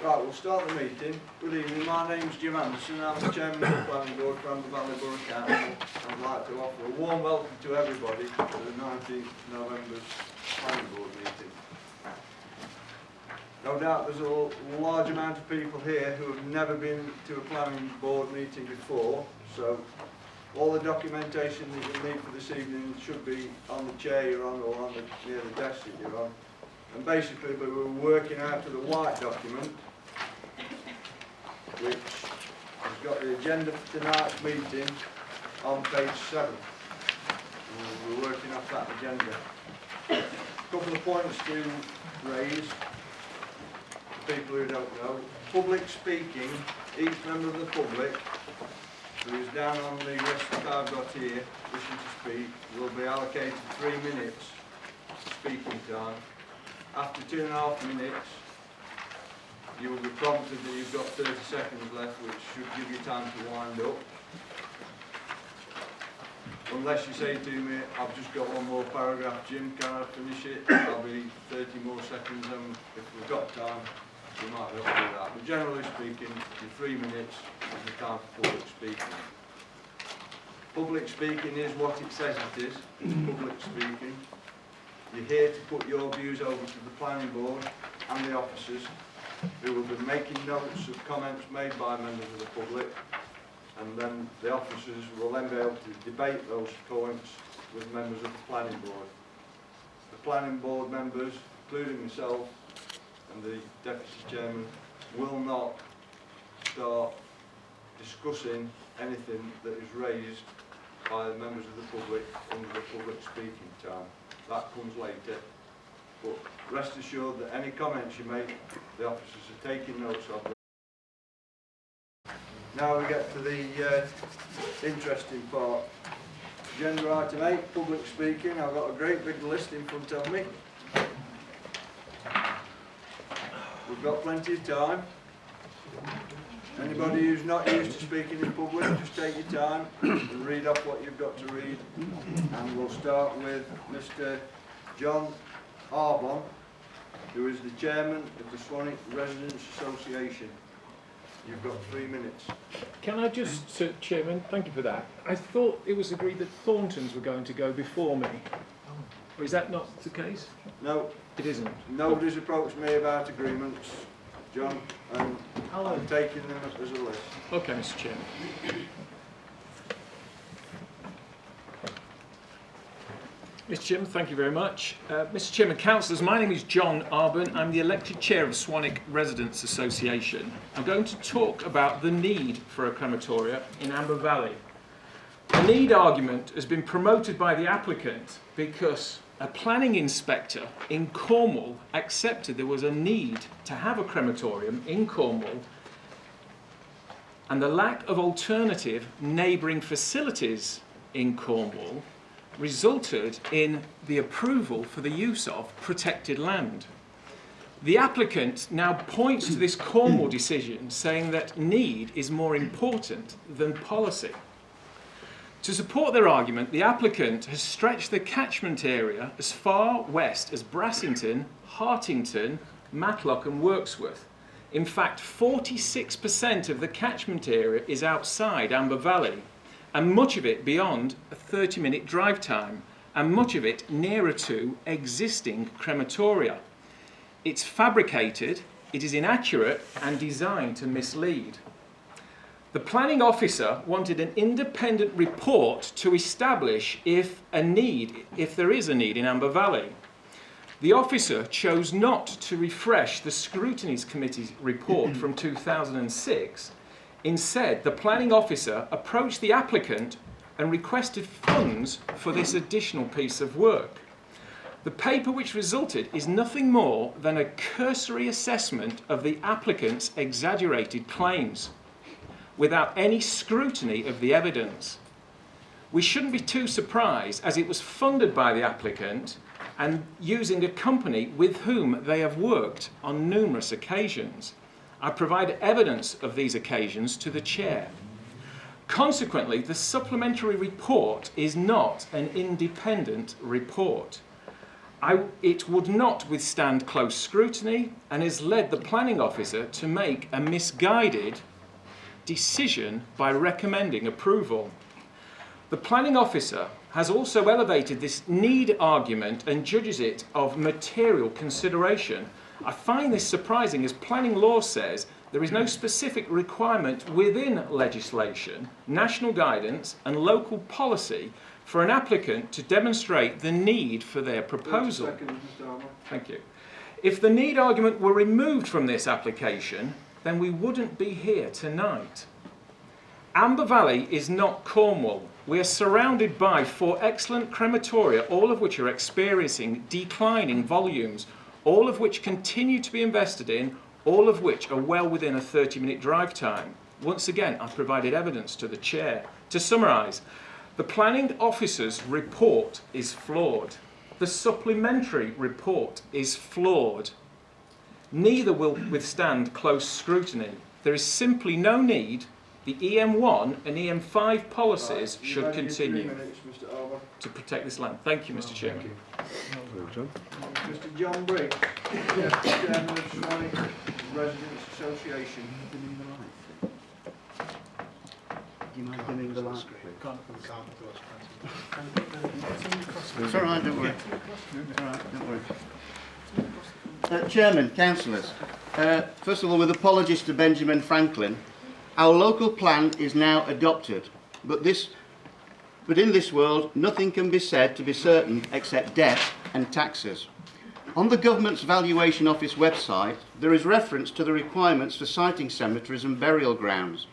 Right, we'll start the meeting. Good evening, my name's Jim Anderson. I'm the Chairman of the Planning Board for Amber Valley Borough Council. I'd like to offer a warm welcome to everybody to the 19th November's Planning Board meeting. No doubt there's a large amount of people here who have never been to a Planning Board meeting before, so all the documentation that you'll need for this evening should be on the chair you're on or on near the desk that you're on. And basically we were working out of the white document, which has got the agenda for tonight's meeting on page 7. And we're working off that agenda. A couple of points to raise for people who don't know. Public speaking, each member of the public who is down on the list that I've got here, wishing to speak, will be allocated 3 minutes speaking time. After 2.5 minutes, you will be prompted that you've got 30 seconds left, which should give you time to wind up. Unless you say to me, I've just got one more paragraph, Jim, can I finish it? I'll be 30 more seconds, and if we've got time, we might be able to do that. But generally speaking, the 3 minutes is the time for public speaking. Public speaking is what it says it is. It's public speaking. You're here to put your views over to the Planning Board and the officers, who will be making notes of comments made by members of the public, and then the officers will then be able to debate those points with members of the Planning Board. The Planning Board members, including myself and the Deputy Chairman, will not start discussing anything that is raised by the members of the public under the public speaking time. That comes later, but rest assured that any comments you make, the officers are taking notes of them. Now we get to the interesting part. Agenda item 8, public speaking. I've got a great big list in front of me. We've got plenty of time. Anybody who's not used to speaking in public, just take your time and read off what you've got to read. And we'll start with Mr. John Arbon, who is the Chairman of the Swanwick Residents Association. You've got 3 minutes. Can I just, Chairman, thank you for that. I thought it was agreed that Thorntons were going to go before me. Or is that not the case? No. It isn't? Nobody's approached me about agreements, John, and I'm taking them as a list. Okay, Mr. Chairman. Mr. Chairman, thank you very much. Mr. Chairman, councillors, my name is John Arbon. I'm the elected chair of Swanwick Residents Association. I'm going to talk about the need for a crematoria in Amber Valley. The need argument has been promoted by the applicant because a planning inspector in Cornwall accepted there was a need to have a crematorium in Cornwall, and the lack of alternative neighbouring facilities in Cornwall resulted in the approval for the use of protected land. The applicant now points to this Cornwall decision, saying that need is more important than policy. To support their argument, the applicant has stretched the catchment area as far west as Brassington, Hartington, Matlock and Wirksworth. In fact, 46% of the catchment area is outside Amber Valley, and much of it beyond a 30-minute drive time, and much of it nearer to existing crematoria. It's fabricated, it is inaccurate and designed to mislead. The planning officer wanted an independent report to establish if there is a need in Amber Valley. The officer chose not to refresh the Scrutiny Committee's report from 2006. Instead, the planning officer approached the applicant and requested funds for this additional piece of work. The paper which resulted is nothing more than a cursory assessment of the applicant's exaggerated claims, without any scrutiny of the evidence. We shouldn't be too surprised, as it was funded by the applicant and using a company with whom they have worked on numerous occasions. I provide evidence of these occasions to the chair. Consequently, the supplementary report is not an independent report. It would not withstand close scrutiny and has led the planning officer to make a misguided decision by recommending approval. The planning officer has also elevated this need argument and judges it of material consideration. I find this surprising, as planning law says there is no specific requirement within legislation, national guidance and local policy for an applicant to demonstrate the need for their proposal. 30 seconds, Mr. Armour. Thank you. If the need argument were removed from this application, then we wouldn't be here tonight. Amber Valley is not Cornwall. We are surrounded by 4 excellent crematoria, all of which are experiencing declining volumes, all of which continue to be invested in, all of which are well within a 30-minute drive time. Once again, I've provided evidence to the chair. To summarise, the planning officer's report is flawed. The supplementary report is flawed. Neither will withstand close scrutiny. There is simply no need. The EM1 and EM5 policies should continue to protect this land. Thank you, Mr. Chairman. Mr. John Briggs, Chairman of Swanwick Residents Association. Do you mind dimming the light? Can't. It's all right, don't worry. It's all right, don't worry. Chairman, councillors, first of all, with apologies to Benjamin Franklin, our local plan is now adopted, but in this world, nothing can be said to be certain except death and taxes. On the Government's Valuation Office website, there is reference to the requirements for siting cemeteries and burial grounds.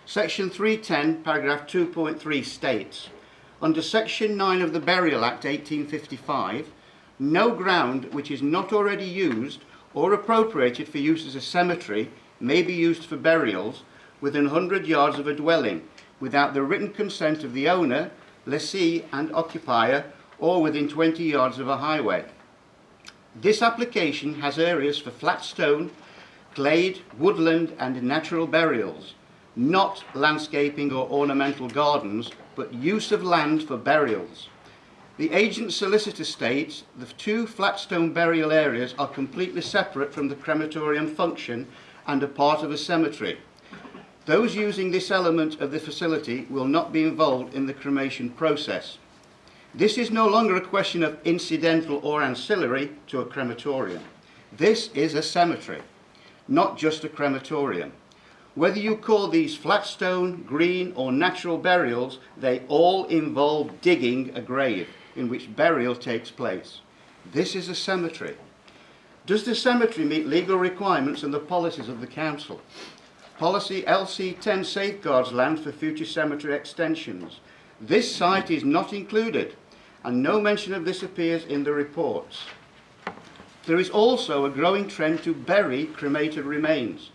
Section 310, paragraph 2.3 states, under Section 9 of the Burial Act 1855, no ground which is not already used or appropriated for use as a cemetery may be used for burials within 100 yards of a dwelling, without the written consent of the owner, lessee and occupier, or within 20 yards of a highway. This application has areas for flat stone, glade, woodland and natural burials, not landscaping or ornamental gardens, but use of land for burials. The agent solicitor states the 2 flat stone burial areas are completely separate from the crematorium function and are part of a cemetery. Those using this element of the facility will not be involved in the cremation process. This is no longer a question of incidental or ancillary to a crematorium. This is a cemetery, not just a crematorium. Whether you call these flat stone, green or natural burials, they all involve digging a grave in which burial takes place. This is a cemetery. Does the cemetery meet legal requirements and the policies of the council? Policy LC10 safeguards land for future cemetery extensions. This site is not included, and no mention of this appears in the reports. There is also a growing trend to bury cremated remains.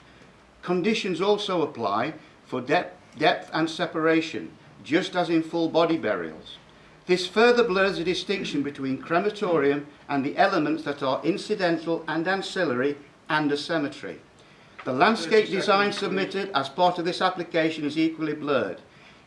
Conditions also apply for depth and separation, just as in full body burials. This further blurs the distinction between crematorium and the elements that are incidental and ancillary and a cemetery. The landscape design submitted as part of this application is equally blurred.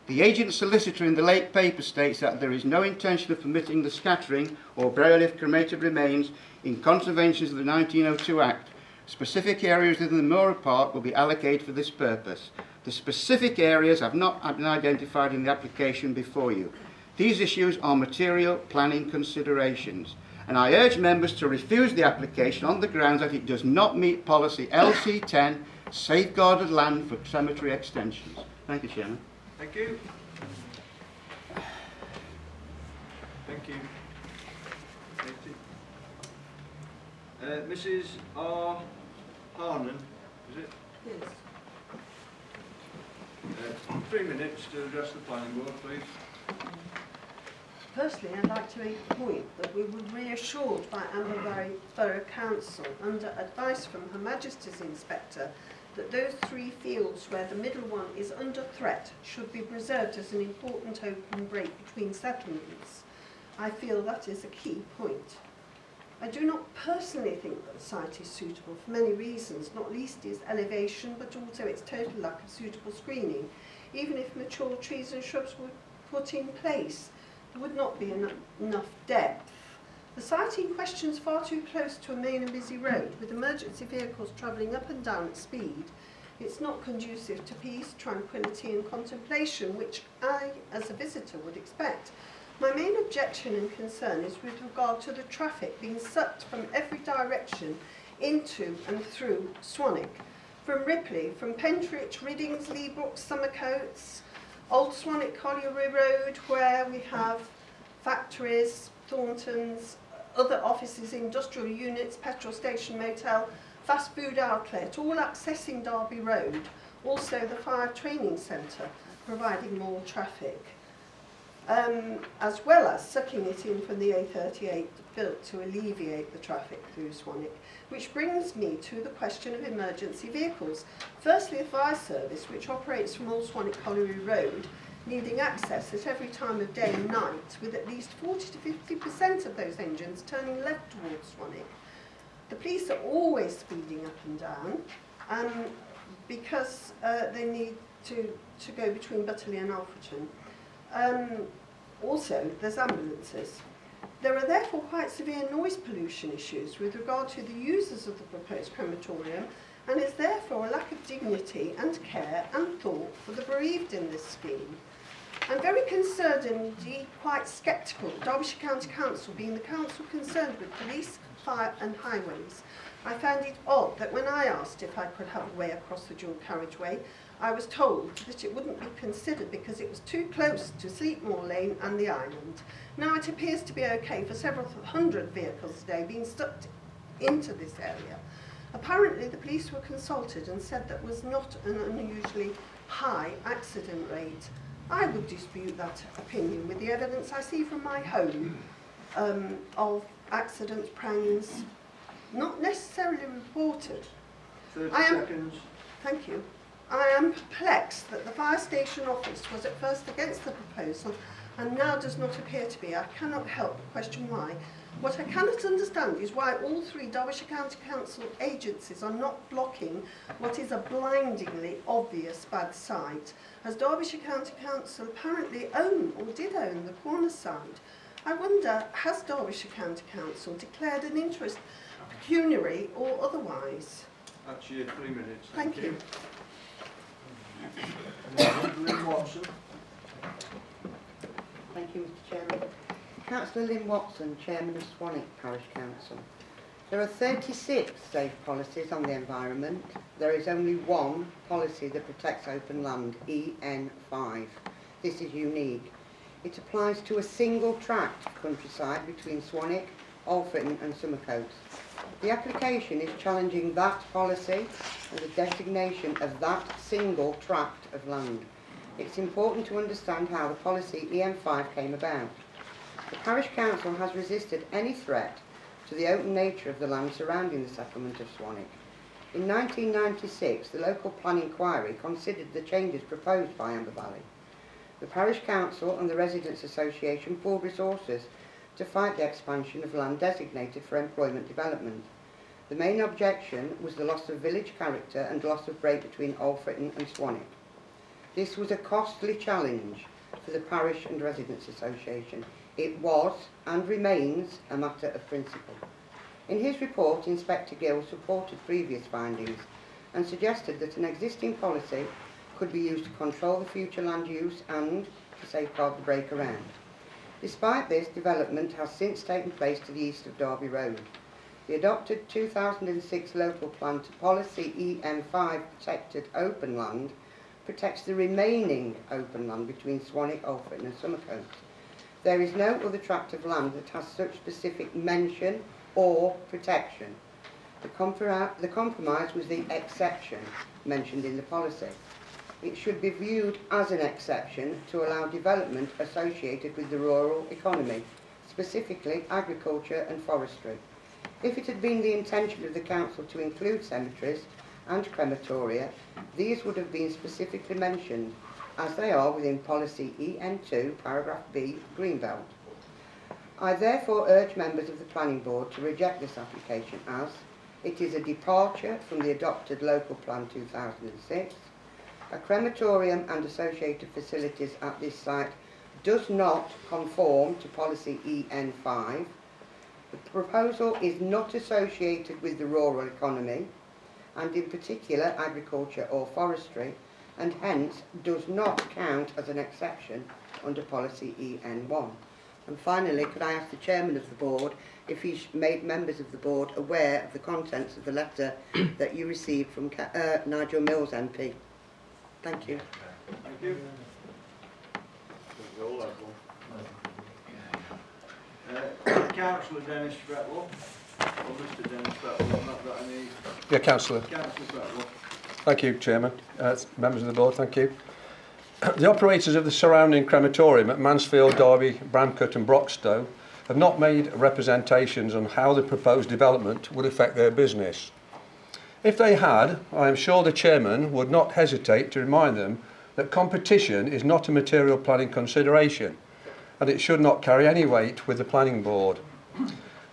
The agent solicitor in the late paper states that there is no intention of permitting the scattering or burial of cremated remains in contraventions of the 1902 Act. Specific areas within the Memoria Park will be allocated for this purpose. The specific areas have not been identified in the application before you. These issues are material planning considerations, and I urge members to refuse the application on the grounds that it does not meet policy LC10, safeguarded land for cemetery extensions. Thank you, Chairman. Thank you. Thank you. Mrs. R. Harnan, is it? Yes. 3 minutes to address the planning board, please. Firstly, I'd like to make the point that we were reassured by Amber Valley Borough Council, under advice from Her Majesty's Inspector, that those 3 fields where the middle one is under threat should be preserved as an important open break between settlements. I feel that is a key point. I do not personally think that the site is suitable for many reasons, not least its elevation, but also its total lack of suitable screening. Even if mature trees and shrubs were put in place, there would not be enough depth The site in question is far too close to a main and busy road, with emergency vehicles travelling up and down at speed. It's not conducive to peace, tranquility and contemplation, which I, as a visitor, would expect. My main objection and concern is with regard to the traffic being sucked from every direction into and through Swanwick. From Ripley, from Pentridge, Riddings, Leabrooks, Somercotes, Old Swanwick Colliery Road, where we have factories, Thornton's, other offices, industrial units, petrol station, motel, fast food outlet, all accessing Derby Road. Also the fire training centre, providing more traffic. As well as sucking it in from the A38 built to alleviate the traffic through Swanwick. Which brings me to the question of emergency vehicles. Firstly, the fire service, which operates from Old Swanwick Colliery Road, needing access at every time of day and night, with at least 40 to 50% of those engines turning left towards Swanwick. The police are always speeding up and down because they need to go between Butterley and Alfreton. Also, there's ambulances. There are therefore quite severe noise pollution issues with regard to the users of the proposed crematorium, and is therefore a lack of dignity and care and thought for the bereaved in this scheme. I'm very concerned and indeed quite sceptical, Derbyshire County Council being the council concerned with police, fire and highways. I found it odd that when I asked if I could have a way across the dual carriageway, I was told that it wouldn't be considered because it was too close to Sleepmore Lane and the island. Now it appears to be okay for several hundred vehicles a day being stuck into this area. Apparently the police were consulted and said that was not an unusually high accident rate. I would dispute that opinion with the evidence I see from my home of accidents, prangs, not necessarily reported. 30 seconds. Thank you. I am perplexed that the fire station office was at first against the proposal and now does not appear to be. I cannot help but question why. What I cannot understand is why all three Derbyshire County Council agencies are not blocking what is a blindingly obvious bad site, as Derbyshire County Council apparently own or did own the corner side. I wonder, has Derbyshire County Council declared an interest, pecuniary or otherwise? That's your 3 minutes. Thank you. Lynn Watson. Thank you, Mr Chairman. Councillor Lynn Watson, Chairman of Swanwick Parish Council. There are 36 safe policies on the environment. There is only one policy that protects open land, EN5. This is unique. It applies to a single tract of countryside between Swanwick, Alfreton and Somercotes. The application is challenging that policy and the designation of that single tract of land. It's important to understand how the policy EN5 came about. The Parish Council has resisted any threat to the open nature of the land surrounding the settlement of Swanwick. In 1996, the local plan inquiry considered the changes proposed by Amber Valley. The Parish Council and the Residents Association pooled resources to fight the expansion of land designated for employment development. The main objection was the loss of village character and loss of break between Alfreton and Swanwick. This was a costly challenge for the Parish and Residents Association. It was and remains a matter of principle. In his report, Inspector Gill supported previous findings and suggested that an existing policy could be used to control the future land use and to safeguard the break around. Despite this, development has since taken place to the east of Derby Road. The adopted 2006 local plan to policy EN5 protected open land protects the remaining open land between Swanwick, Alfreton and Somercotes. There is no other tract of land that has such specific mention or protection. The compromise was the exception mentioned in the policy. It should be viewed as an exception to allow development associated with the rural economy, specifically agriculture and forestry. If it had been the intention of the council to include cemeteries and crematoria, these would have been specifically mentioned, as they are within policy EN2, paragraph B, Greenbelt. I therefore urge members of the Planning Board to reject this application as it is a departure from the adopted local plan 2006. A crematorium and associated facilities at this site does not conform to policy EN5. The proposal is not associated with the rural economy, and in particular agriculture or forestry, and hence does not count as an exception under policy EN1. And finally, could I ask the chairman of the board if he's made members of the board aware of the contents of the letter that you received from Nigel Mills MP? Thank you. Thank you. Councillor Dennis Fretwell, or Mr Dennis Fretwell, I've not got any. Yeah, Councillor. Councillor Fretwell. Thank you, Chairman. Members of the board, thank you. The operators of the surrounding crematorium at Mansfield, Derby, Bramcote and Broxtowe have not made representations on how the proposed development would affect their business. If they had, I am sure the Chairman would not hesitate to remind them that competition is not a material planning consideration and it should not carry any weight with the Planning Board.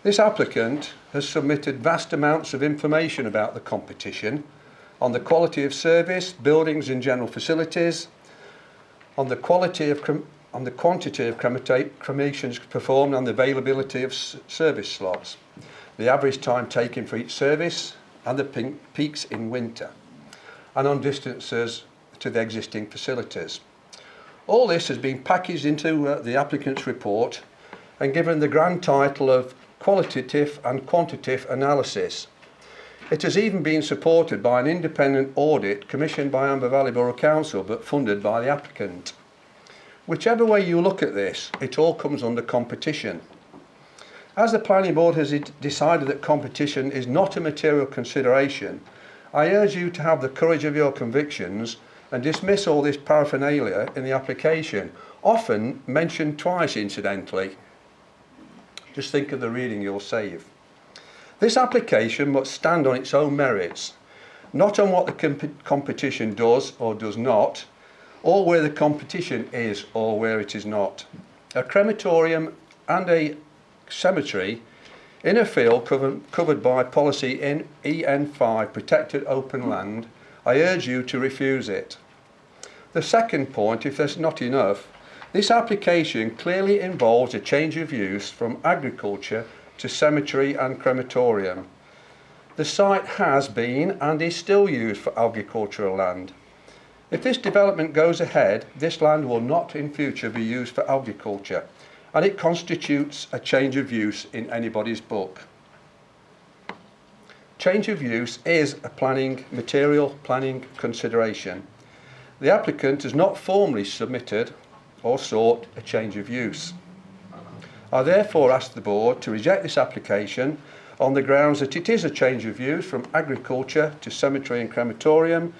This applicant has submitted vast amounts of information about the competition, on the quality of service, buildings and general facilities, on the quantity of cremations performed and the availability of service slots, the average time taken for each service and the peaks in winter, and on distances to the existing facilities. All this has been packaged into the applicant's report and given the grand title of Qualitative and Quantitative Analysis. It has even been supported by an independent audit commissioned by Amber Valley Borough Council but funded by the applicant. Whichever way you look at this, it all comes under competition. As the Planning Board has decided that competition is not a material consideration, I urge you to have the courage of your convictions and dismiss all this paraphernalia in the application, often mentioned twice incidentally. Just think of the reading you'll save. This application must stand on its own merits, not on what the competition does or does not, or where the competition is or where it is not. A crematorium and a cemetery in a field covered by policy EN5, protected open land, I urge you to refuse it. The second point, if there's not enough, this application clearly involves a change of use from agriculture to cemetery and crematorium. The site has been and is still used for agricultural land. If this development goes ahead, this land will not in future be used for agriculture, and it constitutes a change of use in anybody's book. Change of use is a material planning consideration. The applicant has not formally submitted or sought a change of use. I therefore ask the board to reject this application on the grounds that it is a change of use from agriculture to cemetery and crematorium,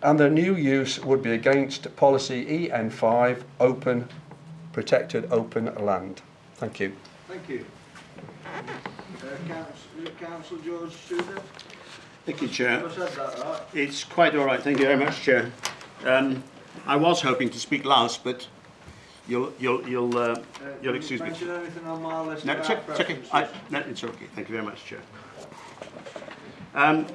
and the new use would be against policy EN5, protected open land. Thank you. Thank you. Councillor George Student. Thank you, Chair. I said that right. It's quite all right. Thank you very much, Chair. I was hoping to speak last, but you'll excuse me. Mention anything on my list? No, it's okay. No, it's okay. Thank you very much, Chair.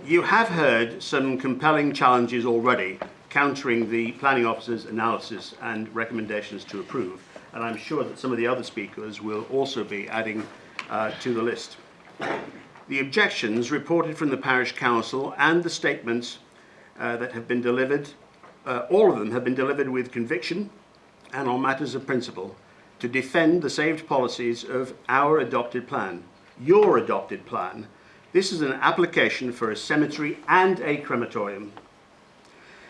You have heard some compelling challenges already, countering the planning officer's analysis and recommendations to approve, and I'm sure that some of the other speakers will also be adding to the list. The objections reported from the Parish Council and the statements that have been delivered, all of them have been delivered with conviction and on matters of principle to defend the saved policies of our adopted plan, your adopted plan. This is an application for a cemetery and a crematorium.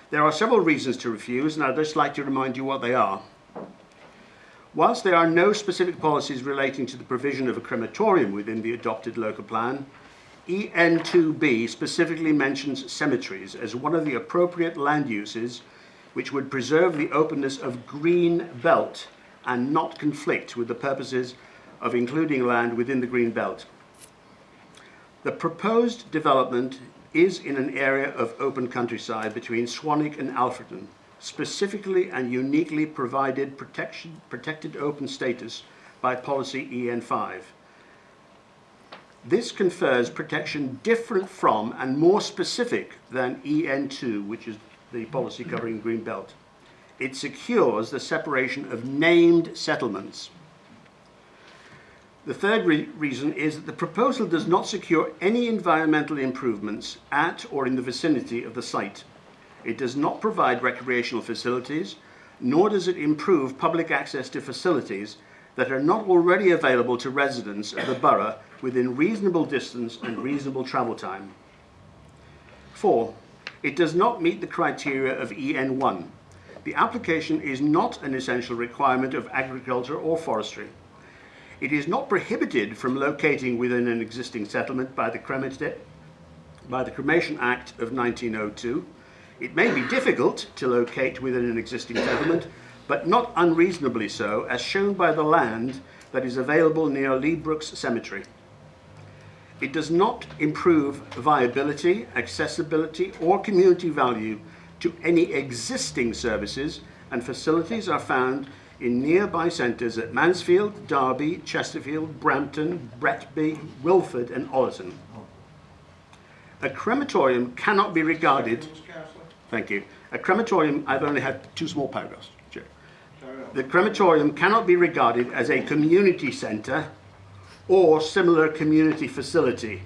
There are several reasons to refuse, and I'd just like to remind you what they are. Whilst there are no specific policies relating to the provision of a crematorium within the adopted local plan, EN2B specifically mentions cemeteries as one of the appropriate land uses which would preserve the openness of green belt and not conflict with the purposes of including land within the green belt. The proposed development is in an area of open countryside between Swanwick and Alfreton, specifically and uniquely provided protected open status by policy EN5. This confers protection different from and more specific than EN2, which is the policy covering green belt. It secures the separation of named settlements. The third reason is that the proposal does not secure any environmental improvements at or in the vicinity of the site. It does not provide recreational facilities, nor does it improve public access to facilities that are not already available to residents of the borough within reasonable distance and reasonable travel time. 4. It does not meet the criteria of EN1. The application is not an essential requirement of agriculture or forestry. It is not prohibited from locating within an existing settlement by the Cremation Act of 1902. It may be difficult to locate within an existing settlement, but not unreasonably so, as shown by the land that is available near Lee Brooks Cemetery. It does not improve viability, accessibility, or community value to any existing services, and facilities are found in nearby centres at Mansfield, Derby, Chesterfield, Brampton, Bretby, Wilford and Ollerton. A crematorium cannot be regarded... Thank you. A crematorium, I've only had 2 small paragraphs. Sure. The crematorium cannot be regarded as a community centre or similar community facility,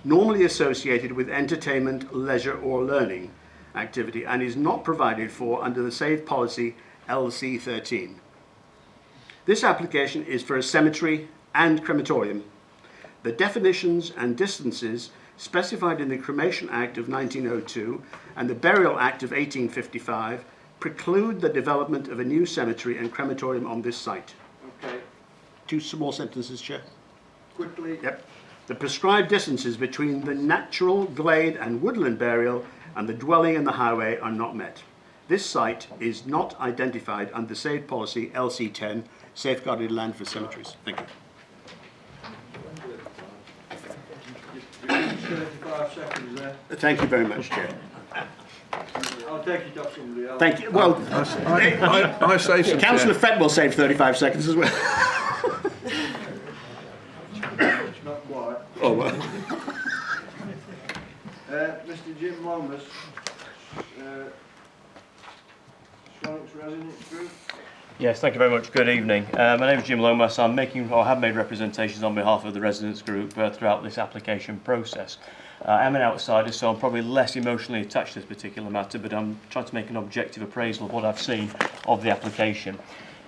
normally associated with entertainment, leisure or learning activity, and is not provided for under the Saved Policy LC13. This application is for a cemetery and crematorium. The definitions and distances specified in the Cremation Act of 1902 and the Burial Act of 1855 preclude the development of a new cemetery and crematorium on this site. Okay, 2 small sentences, Chair. quickly. Yep. The prescribed distances between the natural glade and woodland burial and the dwelling and the highway are not met. This site is not identified under Saved Policy LC10, Safeguarded Land for Cemeteries. Thank you. 35 seconds there. Thank you very much, Chair. I'll take it off somebody else. Thank you. Well, I say some... Councillor Fett will save 35 seconds as well. It's not quite. Oh, well. Mr. Jim Lomas, Swanwick's Resident Group. Yes, thank you very much. Good evening. My name is Jim Lomas. I'm have made representations on behalf of the residents group throughout this application process. I'm an outsider, so I'm probably less emotionally attached to this particular matter, but I'm trying to make an objective appraisal of what I've seen of the application.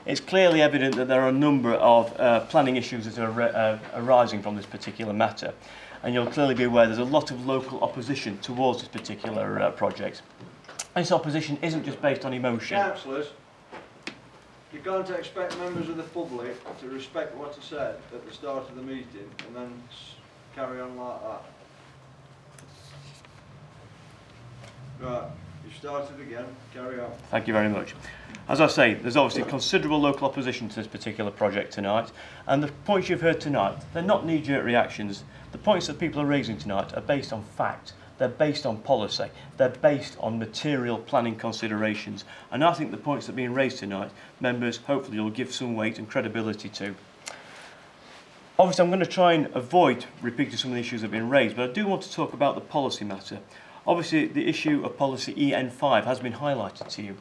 It's clearly evident that there are a number of planning issues that are arising from this particular matter, and you'll clearly be aware there's a lot of local opposition towards this particular project. And this opposition isn't just based on emotion. Councillors, you can't expect members of the public to respect what I said at the start of the meeting and then carry on like that. Right, you started again, carry on. Thank you very much. As I say, there's obviously considerable local opposition to this particular project tonight, and the points you've heard tonight, they're not knee-jerk reactions. The points that people are raising tonight are based on fact, they're based on policy, they're based on material planning considerations, and I think the points that are being raised tonight, members, hopefully you'll give some weight and credibility to. Obviously I'm going to try and avoid repeating some of the issues that have been raised, but I do want to talk about the policy matter. Obviously the issue of policy EN5 has been highlighted to you.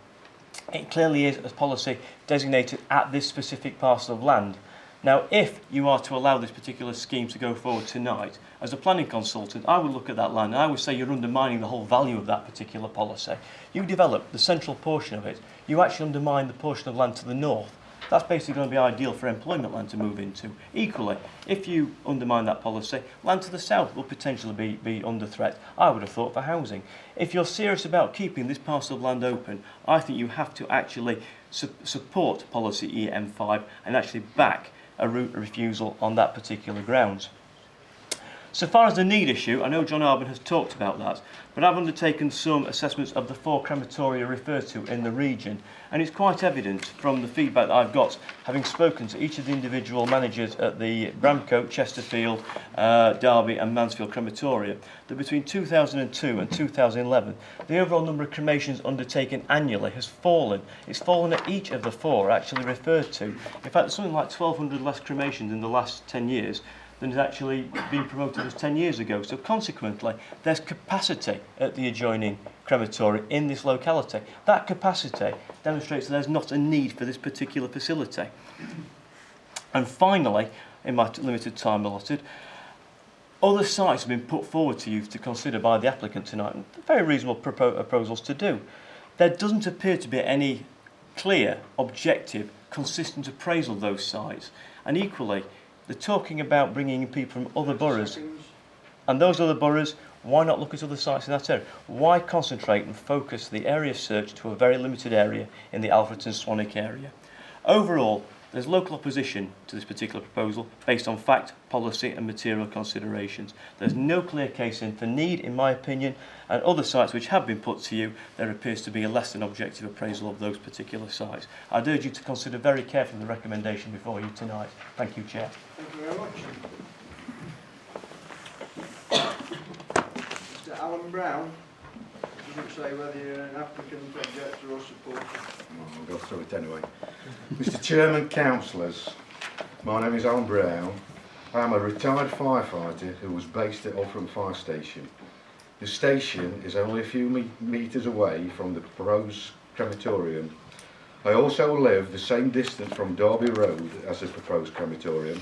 It clearly is a policy designated at this specific parcel of land. Now, if you are to allow this particular scheme to go forward tonight, as a planning consultant, I would look at that land and I would say you're undermining the whole value of that particular policy. You develop the central portion of it, you actually undermine the portion of land to the north. That's basically going to be ideal for employment land to move into. Equally, if you undermine that policy, land to the south will potentially be under threat. I would have thought for housing. If you're serious about keeping this parcel of land open, I think you have to actually support policy EN5 and actually back a route refusal on that particular grounds. So far as the need issue, I know John Arbon has talked about that, but I've undertaken some assessments of the 4 crematoria referred to in the region, and it's quite evident from the feedback that I've got, having spoken to each of the individual managers at the Bramcote, Chesterfield, Derby and Mansfield crematoria, that between 2002 and 2011, the overall number of cremations undertaken annually has fallen. It's fallen at each of the 4 actually referred to. In fact, there's something like 1,200 less cremations in the last 10 years than has actually been promoted as 10 years ago. So consequently, there's capacity at the adjoining crematorium in this locality. That capacity demonstrates that there's not a need for this particular facility. And finally, in my limited time allotted. Other sites have been put forward to you to consider by the applicant tonight, and very reasonable proposals to do. There doesn't appear to be any clear, objective, consistent appraisal of those sites. And equally, they're talking about bringing in people from other boroughs. And those other boroughs, why not look at other sites in that area? Why concentrate and focus the area of search to a very limited area in the Alfreton Swanwick area? Overall, there's local opposition to this particular proposal based on fact, policy and material considerations. There's no clear case in for need, in my opinion, and other sites which have been put to you, there appears to be a less than objective appraisal of those particular sites. I'd urge you to consider very carefully the recommendation before you tonight. Thank you, Chair. Thank you very much. Mr. Alan Brown, doesn't say whether you're an applicant, objector or supporter. I'll go through it anyway. Mr. Chairman, councillors, my name is Alan Brown. I am a retired firefighter who was based at Alfreton Fire Station. The station is only a few metres away from the proposed crematorium. I also live the same distance from Derby Road as the proposed crematorium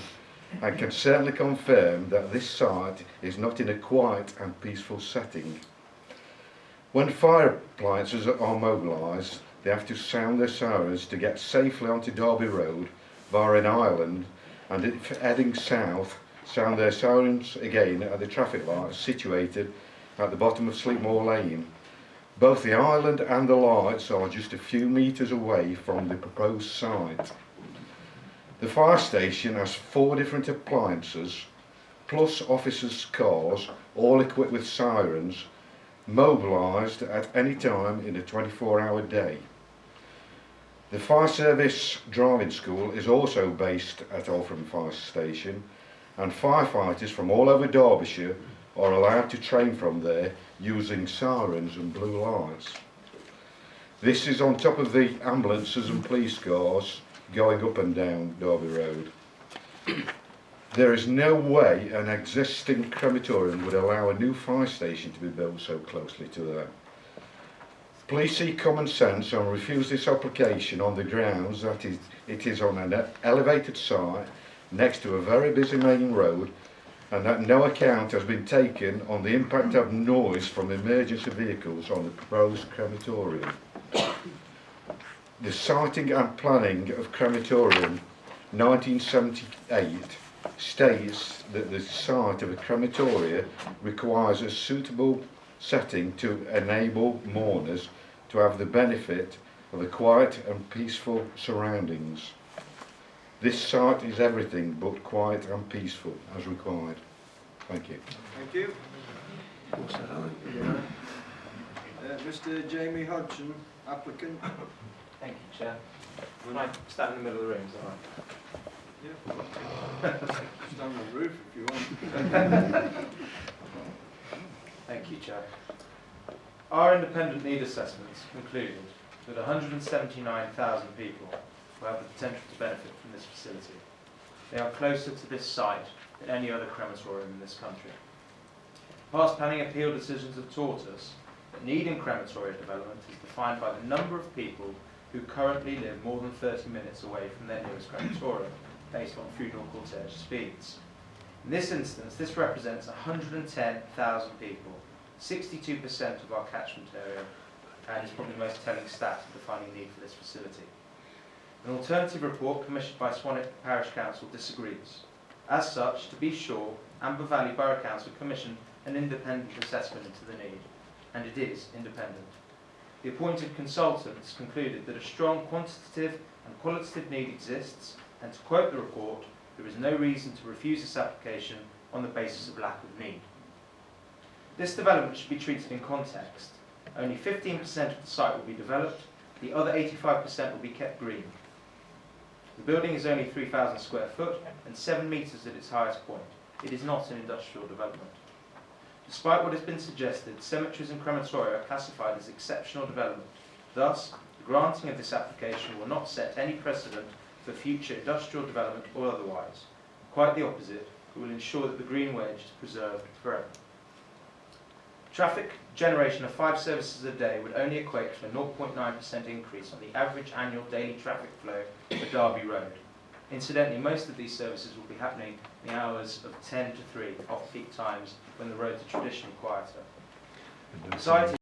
and can certainly confirm that this site is not in a quiet and peaceful setting. When fire appliances are mobilised, they have to sound their sirens to get safely onto Derby Road via an island, and if heading south, sound their sirens again at the traffic lights situated at the bottom of Sleepmore Lane. Both the island and the lights are just a few metres away from the proposed site. The fire station has 4 different appliances, plus officers' cars, all equipped with sirens, mobilised at any time in a 24-hour day. The fire service driving school is also based at Alfreton Fire Station, and firefighters from all over Derbyshire are allowed to train from there using sirens and blue lights. This is on top of the ambulances and police cars going up and down Derby Road. There is no way an existing crematorium would allow a new fire station to be built so closely to them. Please see common sense and refuse this application on the grounds that it is on an elevated site next to a very busy main road, and that no account has been taken on the impact of noise from emergency vehicles on the proposed crematorium. The siting and planning of crematorium 1978 states that the site of a crematoria requires a suitable setting to enable mourners to have the benefit of a quiet and peaceful surroundings. This site is everything but quiet and peaceful as required. Thank you. Thank you. Mr. Jamie Hodgson, applicant. Thank you, Chair. Can I stand in the middle of the room, is that right? Yeah. Stand on the roof if you want. Thank you, Chair. Our independent need assessments concluded that 179,000 people will have the potential to benefit from this facility. They are closer to this site than any other crematorium in this country. Past planning appeal decisions have taught us that need in crematoria development is defined by the number of people who currently live more than 30 minutes away from their nearest crematorium, based on funeral cortege speeds. In this instance, this represents 110,000 people, 62% of our catchment area, and is probably the most telling stat of defining need for this facility. An alternative report commissioned by Swanwick Parish Council disagrees. As such, to be sure, Amber Valley Borough Council commissioned an independent assessment into the need, and it is independent. The appointed consultants concluded that a strong quantitative and qualitative need exists, and to quote the report, there is no reason to refuse this application on the basis of lack of need. This development should be treated in context. Only 15% of the site will be developed, the other 85% will be kept green. The building is only 3,000 square foot and 7 metres at its highest point. It is not an industrial development. Despite what has been suggested, cemeteries and crematoria are classified as exceptional development. Thus, the granting of this application will not set any precedent for future industrial development or otherwise. Quite the opposite, it will ensure that the green wedge is preserved forever. Traffic generation of 5 services a day would only equate to a 0.9% increase on the average annual daily traffic flow for Derby Road. Incidentally, most of these services will be happening in the hours of 10 to 3 off-peak times when the roads are traditionally quieter. Society